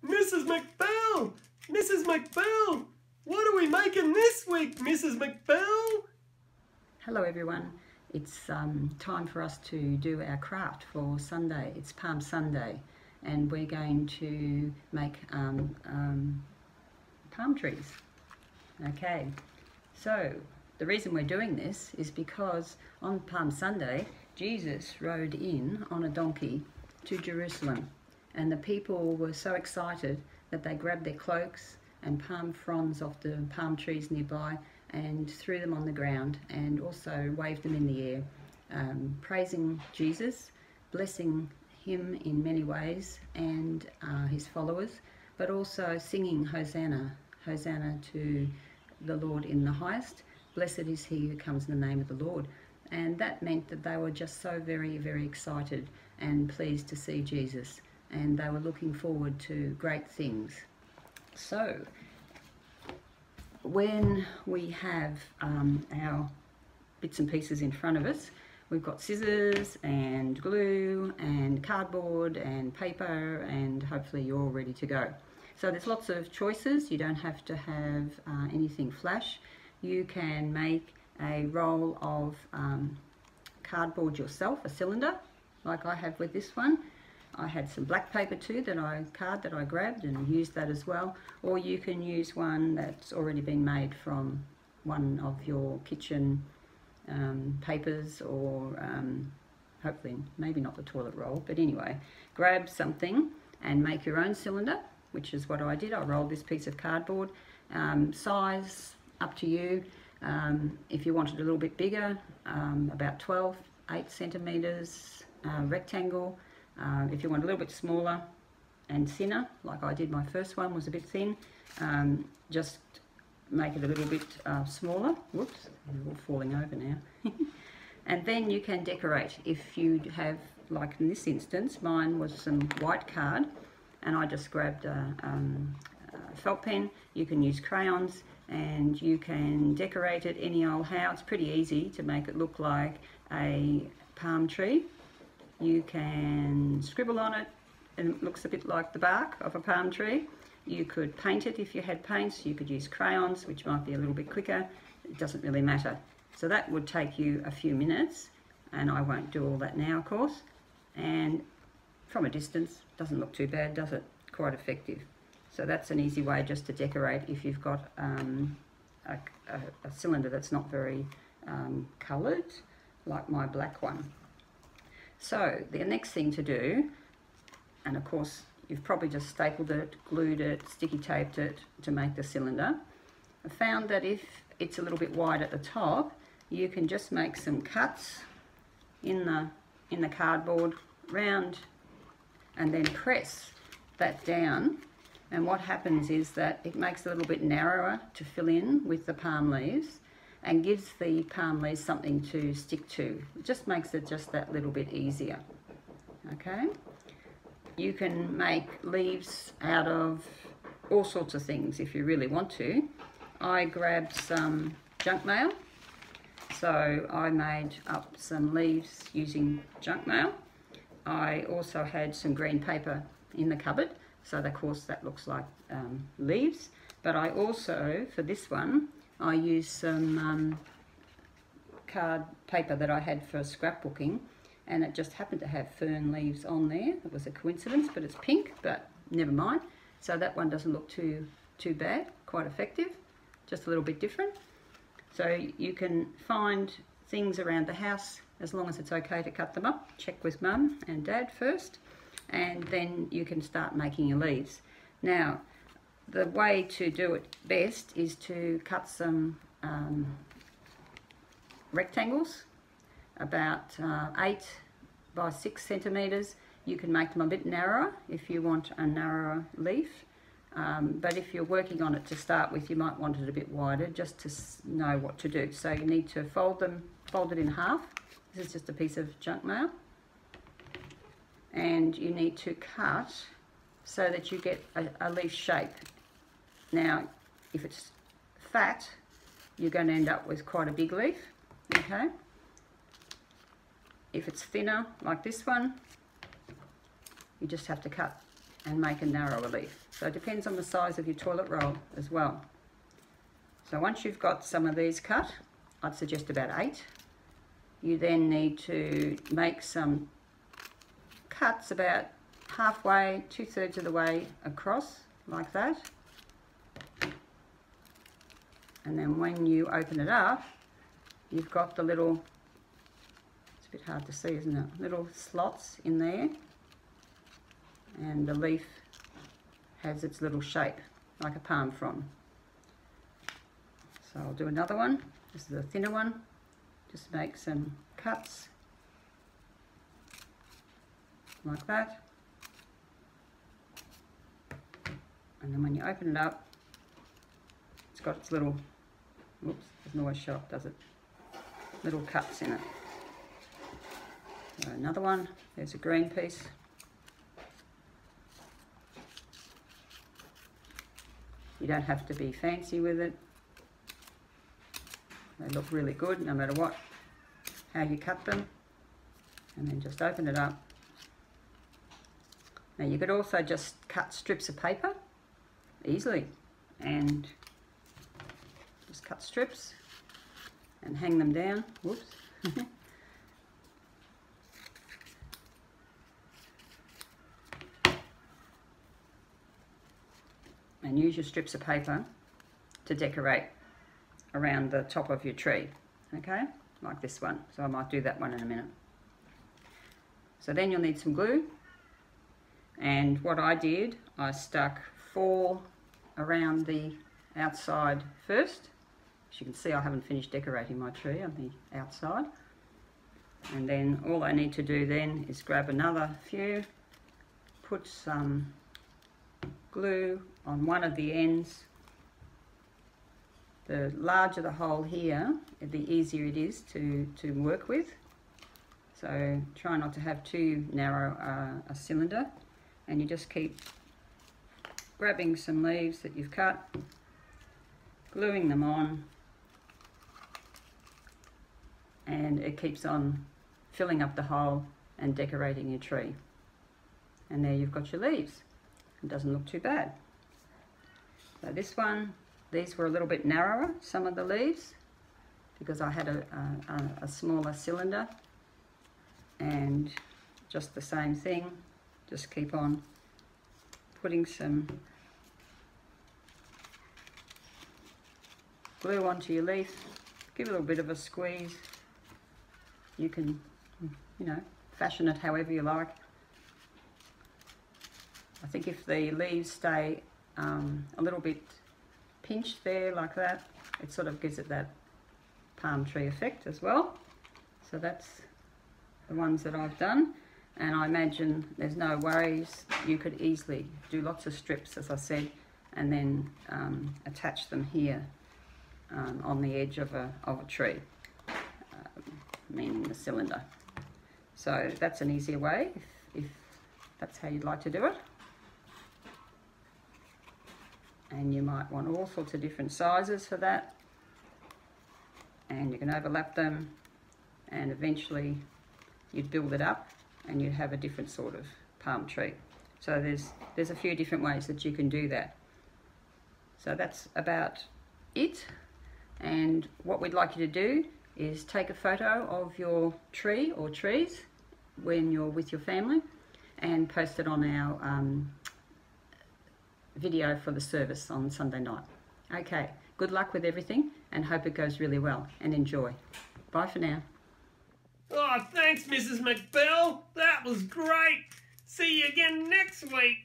Mrs McBell! Mrs McBell! What are we making this week, Mrs McBell? Hello everyone, it's time for us to do our craft for Sunday. It's Palm Sunday and we're going to make palm trees. Okay, so the reason we're doing this is because on Palm Sunday Jesus rode in on a donkey to Jerusalem, and the people were so excited that they grabbed their cloaks and palm fronds off the palm trees nearby and threw them on the ground, and also waved them in the air, praising Jesus, blessing him in many ways and his followers, but also singing Hosanna, Hosanna to the Lord in the highest. Blessed is he who comes in the name of the Lord. And that meant that they were just so very, very excited and pleased to see Jesus, and they were looking forward to great things. So when we have our bits and pieces in front of us, we've got scissors and glue and cardboard and paper, and hopefully you're all ready to go. So there's lots of choices. You don't have to have anything flash. You can make a roll of cardboard yourself, a cylinder, like I have with this one. I had some black paper too that I grabbed and used that as well. Or you can use one that's already been made from one of your kitchen papers, or hopefully maybe not the toilet roll, but anyway, grab something and make your own cylinder, which is what I did. I rolled this piece of cardboard. Size up to you. If you want it a little bit bigger, about 8 centimeters rectangle. If you want a little bit smaller and thinner, like I did, my first one was a bit thin, just make it a little bit smaller. Whoops, they're all falling over now. And then you can decorate. If you have, like in this instance, mine was some white card, and I just grabbed a felt pen. You can use crayons, and you can decorate it any old how. It's pretty easy to make it look like a palm tree. You can scribble on it and it looks a bit like the bark of a palm tree. You could paint it if you had paints. You could use crayons, which might be a little bit quicker. It doesn't really matter. So that would take you a few minutes, and I won't do all that now, of course. And from a distance, doesn't look too bad, does it? Quite effective. So that's an easy way just to decorate if you've got a cylinder that's not very coloured, like my black one. So the next thing to do, and of course you've probably just stapled it, glued it, sticky taped it to make the cylinder. I found that if it's a little bit wide at the top, you can just make some cuts in the cardboard round and then press that down, and what happens is that it makes it a little bit narrower to fill in with the palm leaves and gives the palm leaves something to stick to. It just makes it just that little bit easier. Okay, you can make leaves out of all sorts of things if you really want to. I grabbed some junk mail, so I made up some leaves using junk mail. I also had some green paper in the cupboard, so of course that looks like leaves. But I also, for this one, I used some card paper that I had for scrapbooking, and it just happened to have fern leaves on there. It was a coincidence, but it's pink, but never mind. So that one doesn't look too bad, quite effective, just a little bit different. So you can find things around the house, as long as it's okay to cut them up. Check with Mum and Dad first, and then you can start making your leaves. Now, the way to do it best is to cut some rectangles, about 8 by 6 centimeters. You can make them a bit narrower if you want a narrower leaf, but if you're working on it to start with, you might want it a bit wider just to know what to do. So you need to fold it in half. This is just a piece of junk mail, and you need to cut so that you get a leaf shape. Now, if it's fat, you're going to end up with quite a big leaf, okay? If it's thinner, like this one, you just have to cut and make a narrower leaf. So it depends on the size of your toilet roll as well. So once you've got some of these cut, I'd suggest about 8. You then need to make some cuts about halfway, 2/3 of the way across, like that. And then when you open it up, you've got the little, it's a bit hard to see, isn't it? Little slots in there. And the leaf has its little shape, like a palm frond. So I'll do another one. This is a thinner one. Just make some cuts like that. And then when you open it up, it's got its little, whoops, doesn't always show up, does it? Little cuts in it. So another one, there's a green piece. You don't have to be fancy with it. They look really good no matter what, how you cut them. And then just open it up. Now you could also just cut strips of paper easily and just cut strips and hang them down. Whoops. And use your strips of paper to decorate around the top of your tree, okay, like this one. So I might do that one in a minute. So then you'll need some glue, and what I did, I stuck 4 around the outside first. As you can see, I haven't finished decorating my tree on the outside. And then all I need to do then is grab another few, put some glue on one of the ends. The larger the hole here, the easier it is to work with. So try not to have too narrow a cylinder, and you just keep grabbing some leaves that you've cut, gluing them on, and it keeps on filling up the hole and decorating your tree. And there you've got your leaves. It doesn't look too bad. So this one, these were a little bit narrower, some of the leaves, because I had a smaller cylinder. And just the same thing, just keep on putting some glue onto your leaf, give it a little bit of a squeeze. You can, you know, fashion it however you like. I think if the leaves stay a little bit pinched there like that, it sort of gives it that palm tree effect as well. So that's the ones that I've done, and I imagine there's no worries. You could easily do lots of strips, as I said, and then attach them here on the edge of a tree, meaning the cylinder. So that's an easier way if that's how you'd like to do it. And you might want all sorts of different sizes for that, and you can overlap them, and eventually you'd build it up and you'd have a different sort of palm tree. So there's a few different ways that you can do that. So that's about it, and what we'd like you to do is take a photo of your tree or trees when you're with your family and post it on our video for the service on Sunday night. Okay, good luck with everything, and hope it goes really well, and enjoy. Bye for now. Oh, thanks, Mrs. McBell. That was great. See you again next week.